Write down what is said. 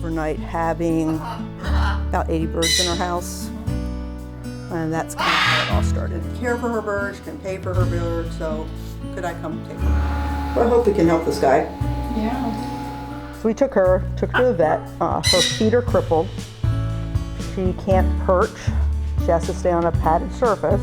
overnight having about 80 birds in her house. And that's kind of how it all started. Care for her birds, can pay for her birds, so could I come take her? Well, I hope we can help this guy. Yeah. So we took her to the vet. Her feet are crippled. She can't perch. She has to stay on a padded surface.